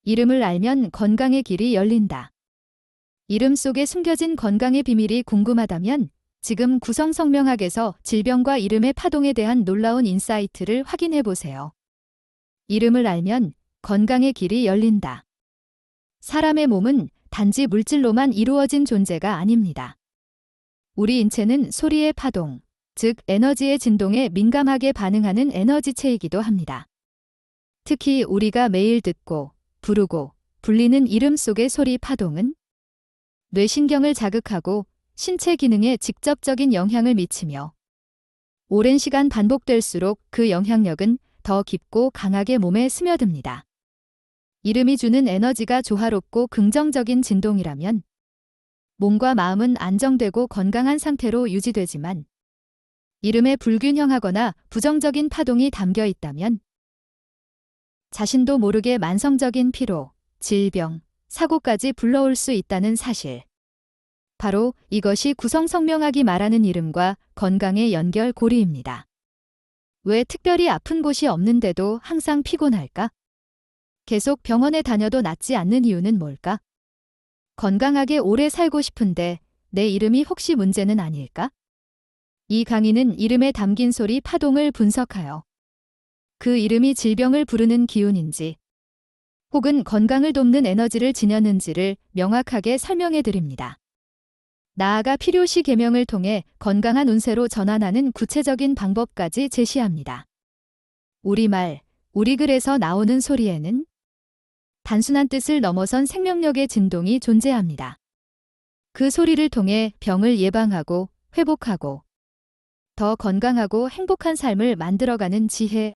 이름을 알면 건강의 길이 열린다. 이름 속에 숨겨진 건강의 비밀이 궁금하다면 지금 구성성명학에서 질병과 이름의 파동에 대한 놀라운 인사이트를 확인해 보세요. 이름을 알면 건강의 길이 열린다. 사람의 몸은 단지 물질로만 이루어진 존재가 아닙니다. 우리 인체는 소리의 파동, 즉 에너지의 진동에 민감하게 반응하는 에너지체이기도 합니다. 특히 우리가 매일 듣고 부르고 불리는 이름 속의 소리 파동은 뇌신경을 자극하고 신체 기능에 직접적인 영향을 미치며 오랜 시간 반복될수록 그 영향력은 더 깊고 강하게 몸에 스며듭니다. 이름이 주는 에너지가 조화롭고 긍정적인 진동이라면 몸과 마음은 안정되고 건강한 상태로 유지되지만 이름에 불균형하거나 부정적인 파동이 담겨 있다면 자신도 모르게 만성적인 피로, 질병, 사고까지 불러올 수 있다는 사실. 바로 이것이 구성성명학이 말하는 이름과 건강의 연결고리입니다. 왜 특별히 아픈 곳이 없는데도 항상 피곤할까? 계속 병원에 다녀도 낫지 않는 이유는 뭘까? 건강하게 오래 살고 싶은데 내 이름이 혹시 문제는 아닐까? 이 강의는 이름에 담긴 소리 파동을 분석하여 그 이름이 질병을 부르는 기운인지 혹은 건강을 돕는 에너지를 지녔는지를 명확하게 설명해 드립니다. 나아가 필요시 계명을 통해 건강한 운세로 전환하는 구체적인 방법까지 제시합니다. 우리말, 우리 글에서 나오는 소리에는 단순한 뜻을 넘어선 생명력의 진동이 존재합니다. 그 소리를 통해 병을 예방하고 회복하고 더 건강하고 행복한 삶을 만들어가는 지혜.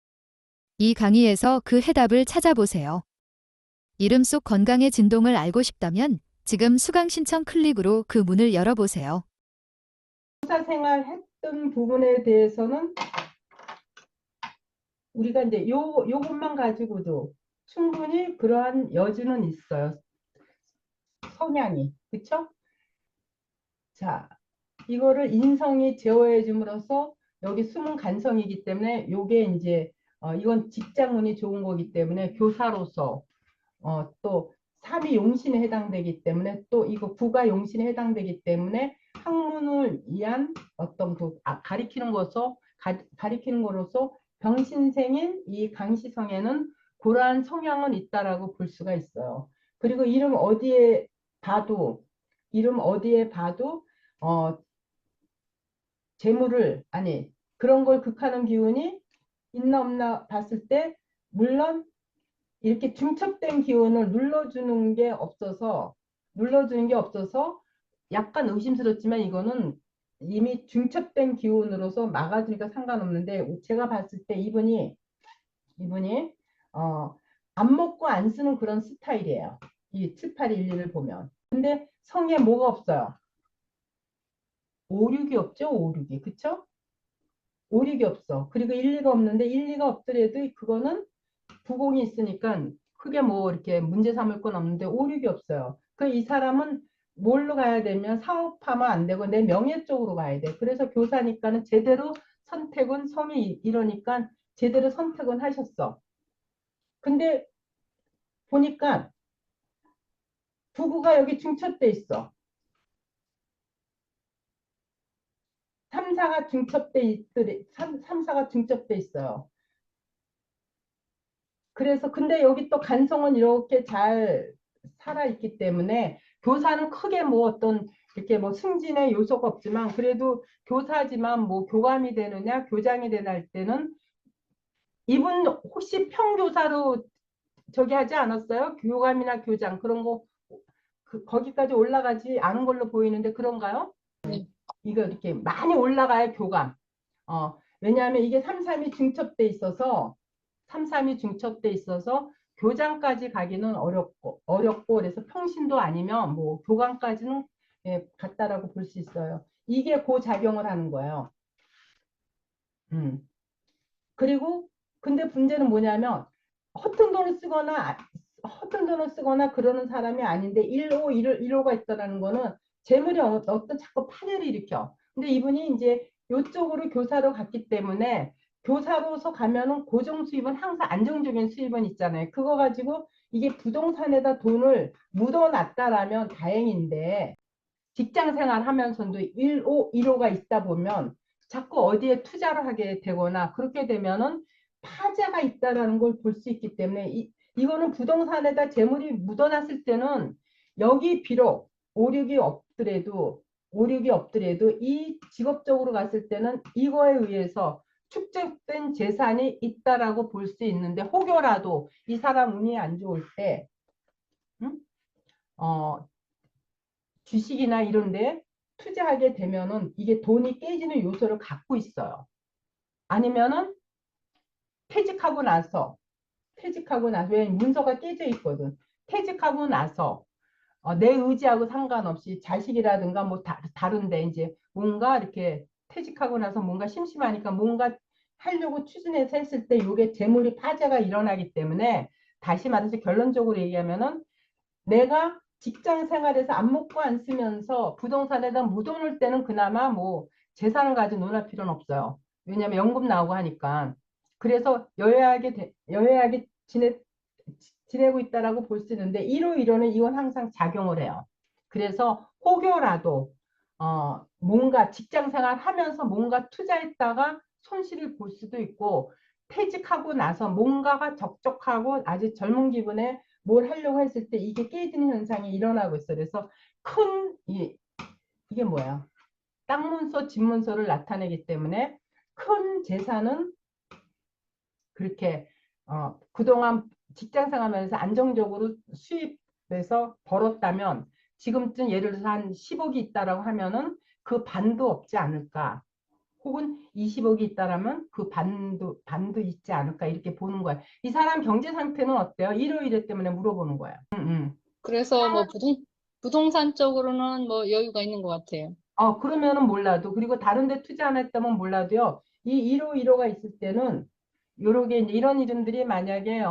이 강의에서 그 해답을 찾아보세요. 이름 속 건강의 진동을 알고 싶다면 지금 수강 신청 클릭으로 그 문을 열어보세요. 의사생활 했던 부분에 대해서는 우리가 이제 요것만 가지고도 충분히 그러한 여지는 있어요. 성향이. 그쵸? 자, 이거를 인성이 제어해 줌으로써 여기 숨은 간성이기 때문에 요게 이제 이건 직장운이 좋은 거기 때문에 교사로서 또 삼위 용신에 해당되기 때문에 또 이거 구가 용신에 해당되기 때문에 학문을 위한 어떤 그 가리키는 거로서 병신생인 이 강시성에는 그러한 성향은 있다라고 볼 수가 있어요. 그리고 이름 어디에 봐도 재물을 그런 걸 극하는 기운이 있나 없나 봤을 때 물론 이렇게 중첩된 기운을 눌러주는 게 없어서 약간 의심스럽지만 이거는 이미 중첩된 기운으로서 막아주니까 상관없는데 제가 봤을 때 이분이 안 먹고 안 쓰는 그런 스타일이에요. 이 7811을 보면. 근데 성에 뭐가 없어요? 5, 6이 없죠? 5, 6이. 그쵸? 5, 6이 없어. 그리고 1, 2가 없는데 1, 2가 없더라도 그거는 부공이 있으니까 크게 뭐 이렇게 문제 삼을 건 없는데 5, 6이 없어요. 그 이 사람은 뭘로 가야 되면 사업하면 안 되고 내 명예 쪽으로 가야 돼. 그래서 교사니까는 제대로 선택은 성이 이러니까 제대로 선택은 하셨어. 근데 보니까 부부가 여기 중첩돼 있어. 3사가 중첩돼 있어요. 그래서 근데 여기 또 간성은 이렇게 잘 살아있기 때문에 교사는 크게 뭐 어떤 이렇게 뭐 승진의 요소가 없지만 그래도 교사지만 뭐 교감이 되느냐 교장이 되나 할 때는 이분 혹시 평교사로 저기 하지 않았어요? 교감이나 교장 그런 거 거기까지 올라가지 않은 걸로 보이는데 그런가요? 이거 이렇게 많이 올라가야 교감. 왜냐하면 이게 3.3이 중첩돼 있어서 교장까지 가기는 어렵고 그래서 평신도 아니면 뭐 교감까지는 갔다라고 볼 수 있어요. 이게 그 작용을 하는 거예요. 그리고 근데 문제는 뭐냐면 허튼 돈을 돈을 쓰거나 그러는 사람이 아닌데 1호가 있다라는 거는 재물이 어떤 자꾸 파괴를 일으켜. 근데 이분이 이제 이쪽으로 교사로 갔기 때문에 교사로서 가면은 고정 수입은 항상 안정적인 수입은 있잖아요. 그거 가지고 이게 부동산에다 돈을 묻어놨다라면 다행인데 직장 생활 하면서도 1호가 있다 보면 자꾸 어디에 투자를 하게 되거나 그렇게 되면은 파재가 있다라는 걸 볼 수 있기 때문에 이거는 부동산에다 재물이 묻어놨을 때는 여기 비록 오륙이 없더라도 이 직업적으로 갔을 때는 이거에 의해서 축적된 재산이 있다라고 볼 수 있는데 혹여라도 이 사람 운이 안 좋을 때 음? 어, 주식이나 이런데 투자하게 되면은 이게 돈이 깨지는 요소를 갖고 있어요. 아니면은 퇴직하고 나서 왜 문서가 깨져 있거든. 퇴직하고 나서 내 의지하고 상관없이 자식이라든가 뭐 다른데 이제 뭔가 이렇게 퇴직하고 나서 뭔가 심심하니까 뭔가 하려고 추진해서 했을 때 이게 재물이 파재가 일어나기 때문에 다시 말해서 결론적으로 얘기하면은 내가 직장 생활에서 안 먹고 안 쓰면서 부동산에다 묻어놓을 때는 그나마 뭐 재산을 가지고 논할 필요는 없어요. 왜냐하면 연금 나오고 하니까. 그래서 여야하게 지내고 있다라고 볼 수 있는데 1호 이건 항상 작용을 해요. 그래서 혹여라도 뭔가 직장 생활 하면서 뭔가 투자했다가 손실을 볼 수도 있고 퇴직하고 나서 뭔가가 적적하고 아주 젊은 기분에 뭘 하려고 했을 때 이게 깨지는 현상이 일어나고 있어요. 그래서 이게 뭐야? 땅문서, 집문서를 나타내기 때문에 큰 재산은 그렇게 그동안 직장 생활하면서 안정적으로 수입해서 벌었다면 지금쯤 예를 들어서 한 10억이 있다라고 하면은 그 반도 없지 않을까? 혹은 20억이 있다라면 그 반도 있지 않을까? 이렇게 보는 거야. 이 사람 경제 상태는 어때요? 이러 때문에 물어보는 거야. 그래서 뭐 부동산 쪽으로는 뭐 여유가 있는 것 같아요. 그러면은 몰라도 그리고 다른 데 투자 안 했다면 몰라도요. 이 1호가 있을 때는 요렇게 이제 이런 이름들이 만약에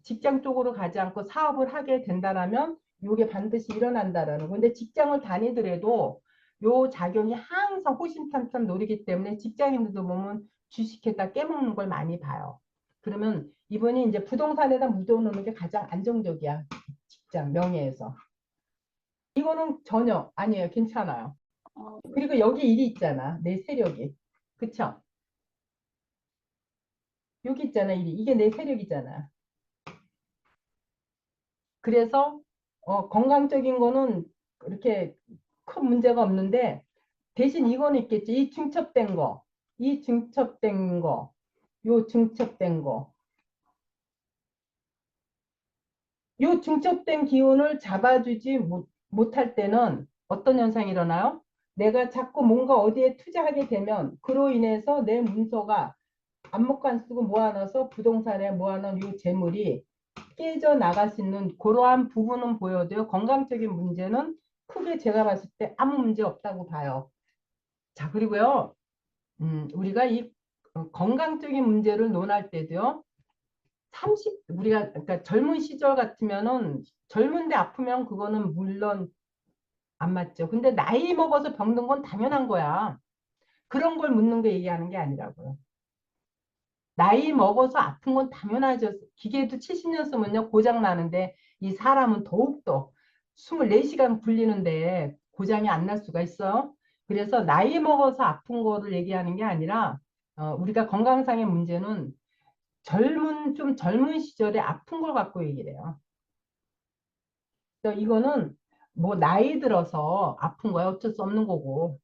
직장 쪽으로 가지 않고 사업을 하게 된다라면 요게 반드시 일어난다라는 거. 근데 직장을 다니더라도 요 작용이 항상 호심탐탐 노리기 때문에 직장인들도 보면 주식에다 깨먹는 걸 많이 봐요. 그러면 이분이 이제 부동산에다 묻어놓는 게 가장 안정적이야. 직장 명예에서. 이거는 전혀 아니에요. 괜찮아요. 어, 그리고 여기 일이 있잖아. 내 세력이. 그쵸? 여기 있잖아, 일이. 이게 내 세력이잖아. 그래서 건강적인 거는 그렇게 큰 문제가 없는데 대신 이거는 있겠지. 이 중첩된 거, 요 중첩된 거. 요 중첩된 기운을 잡아주지 못할 때는 어떤 현상이 일어나요? 내가 자꾸 뭔가 어디에 투자하게 되면 그로 인해서 내 문서가 안 먹고 안 쓰고 모아놔서 부동산에 모아놓은 이 재물이 깨져 나갈 수 있는 그러한 부분은 보여도요. 건강적인 문제는 크게 제가 봤을 때 아무 문제 없다고 봐요. 자, 그리고요. 우리가 이 건강적인 문제를 논할 때도요. 우리가 그러니까 젊은 시절 같으면은 젊은데 아프면 그거는 물론 안 맞죠. 근데 나이 먹어서 병든 건 당연한 거야. 그런 걸 묻는 게 얘기하는 게 아니라고요. 나이 먹어서 아픈 건 당연하죠. 기계도 70년 쓰면요 고장 나는데 이 사람은 더욱더 24시간 굴리는데 고장이 안 날 수가 있어요. 그래서 나이 먹어서 아픈 거를 얘기하는 게 아니라 우리가 건강상의 문제는 좀 젊은 시절에 아픈 걸 갖고 얘기를 해요. 그래서 이거는 뭐 나이 들어서 아픈 거야 어쩔 수 없는 거고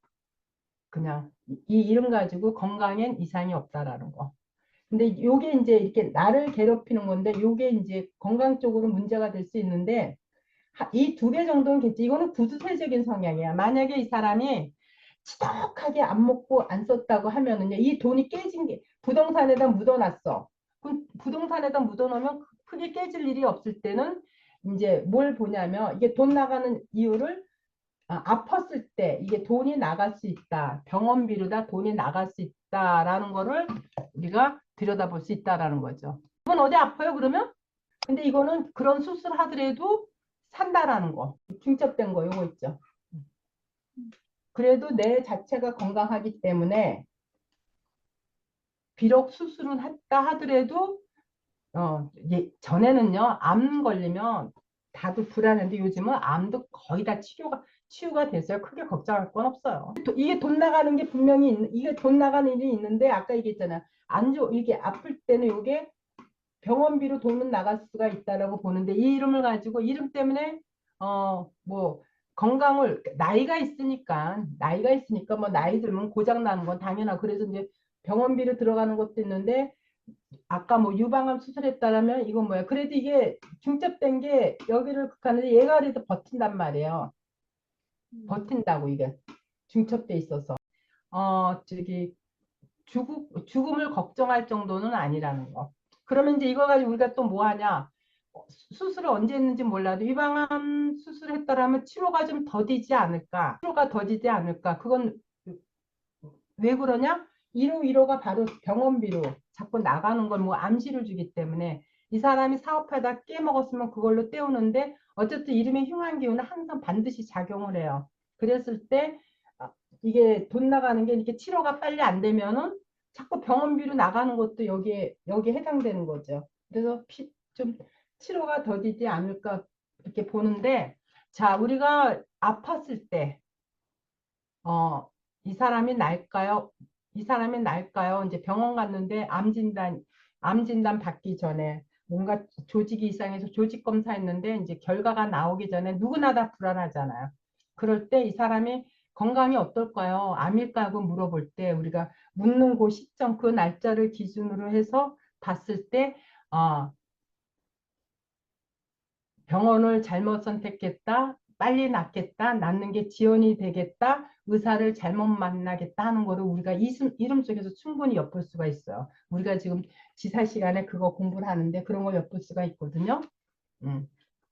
그냥 이 이름 가지고 건강엔 이상이 없다라는 거. 근데 요게 이제 이렇게 나를 괴롭히는 건데 요게 이제 건강적으로 문제가 될 수 있는데 이 두 개 정도는 괜찮지. 이거는 구두쇠적인 성향이야. 만약에 이 사람이 지독하게 안 먹고 안 썼다고 하면은요. 이 돈이 깨진 게 부동산에다 묻어놨어. 그럼 부동산에다 묻어놓으면 크게 깨질 일이 없을 때는 이제 뭘 보냐면 이게 돈 나가는 이유를 아팠을 때 이게 돈이 나갈 수 있다. 병원비로다 돈이 나갈 수 있다라는 거를 우리가 들여다볼 수 있다라는 거죠. 이건 어디 아파요 그러면? 근데 이거는 그런 수술 하더라도 산다라는 거. 중첩된 거 요거 있죠. 그래도 내 자체가 건강하기 때문에 비록 수술은 했다 하더라도 전에는요, 암 걸리면 다들 불안한데 요즘은 암도 거의 다 치유가 됐어요. 크게 걱정할 건 없어요. 이게 돈 나가는 게 분명히 이게 돈 나가는 일이 있는데 아까 얘기했잖아요. 이게 아플 때는 이게 병원비로 돈은 나갈 수가 있다라고 보는데 이 이름을 가지고 이름 때문에 뭐 건강을 나이가 있으니까 뭐 나이 들면 고장 나는 건 당연하고 그래서 이제 병원비로 들어가는 것도 있는데 아까 뭐 유방암 수술했다라면 이건 뭐야? 그래도 이게 중첩된 게 여기를 극하는데 얘가 그래도 버틴단 말이에요. 버틴다고 이게 중첩돼 있어서 저기 죽음을 걱정할 정도는 아니라는 거. 그러면 이제 이거 가지고 우리가 또 뭐 하냐? 수술을 언제 했는지 몰라도 유방암 수술했더라면 치료가 좀 더디지 않을까? 그건 왜 그러냐? 1호 바로 병원비로 자꾸 나가는 걸 뭐 암시를 주기 때문에 이 사람이 사업하다 깨먹었으면 그걸로 때우는데 어쨌든 이름의 흉한 기운은 항상 반드시 작용을 해요. 그랬을 때 이게 돈 나가는 게 이렇게 치료가 빨리 안 되면은 자꾸 병원비로 나가는 것도 여기에 해당되는 거죠. 그래서 좀 치료가 더디지 않을까 이렇게 보는데 자 우리가 아팠을 때 이 사람이 날까요? 이제 병원 갔는데 암 진단 받기 전에 뭔가 조직이 이상해서 조직 검사했는데 이제 결과가 나오기 전에 누구나 다 불안하잖아요. 그럴 때 이 사람이 건강이 어떨까요? 암일까 하고 물어볼 때 우리가 묻는 그 시점, 그 날짜를 기준으로 해서 봤을 때 병원을 잘못 선택했다, 빨리 낫겠다, 낫는 게 지연이 되겠다, 의사를 잘못 만나겠다 하는 거를 우리가 이름 속에서 충분히 엿볼 수가 있어요. 우리가 지금 지사 시간에 그거 공부를 하는데 그런 걸 엿볼 수가 있거든요.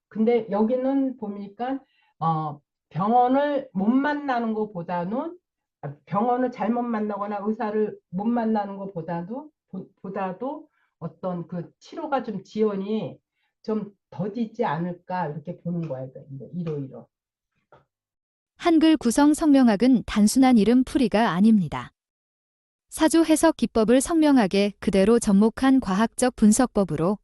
근데 여기는 보니까 병원을 못 만나는 것보다는 병원을 잘못 만나거나 의사를 못 만나는 것보다도 어떤 그 치료가 좀 지연이 좀 더디지 않을까 이렇게 보는 거예요. 이러. 한글 구성 성명학은 단순한 이름 풀이가 아닙니다. 사주 해석 기법을 성명학에 그대로 접목한 과학적 분석법으로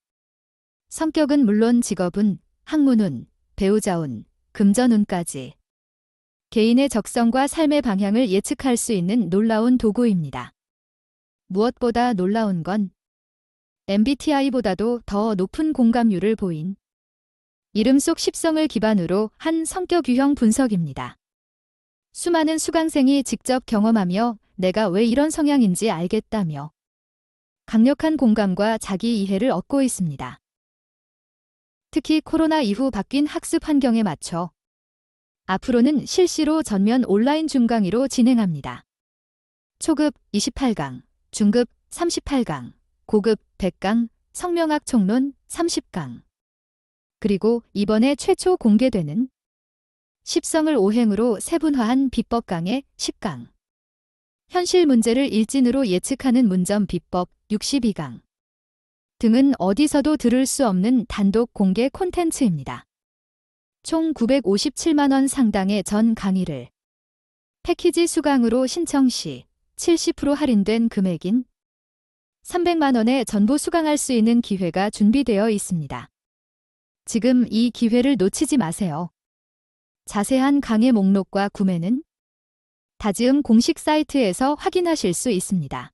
성격은 물론 직업운, 학문운, 배우자운, 금전운까지 개인의 적성과 삶의 방향을 예측할 수 있는 놀라운 도구입니다. 무엇보다 놀라운 건 MBTI보다도 더 높은 공감률을 보인 이름 속 십성을 기반으로 한 성격 유형 분석입니다. 수많은 수강생이 직접 경험하며 내가 왜 이런 성향인지 알겠다며 강력한 공감과 자기 이해를 얻고 있습니다. 특히 코로나 이후 바뀐 학습 환경에 맞춰 앞으로는 실시로 전면 온라인 중강의로 진행합니다. 초급 28강, 중급 38강, 고급 100강, 성명학 총론 30강. 그리고 이번에 최초 공개되는 십성을 5행으로 세분화한 비법 강의 10강. 현실 문제를 일진으로 예측하는 문점 비법 62강. 등은 어디서도 들을 수 없는 단독 공개 콘텐츠입니다. 총 957만 원 상당의 전 강의를 패키지 수강으로 신청 시 70% 할인된 금액인 300만 원에 전부 수강할 수 있는 기회가 준비되어 있습니다. 지금 이 기회를 놓치지 마세요. 자세한 강의 목록과 구매는 다지음 공식 사이트에서 확인하실 수 있습니다.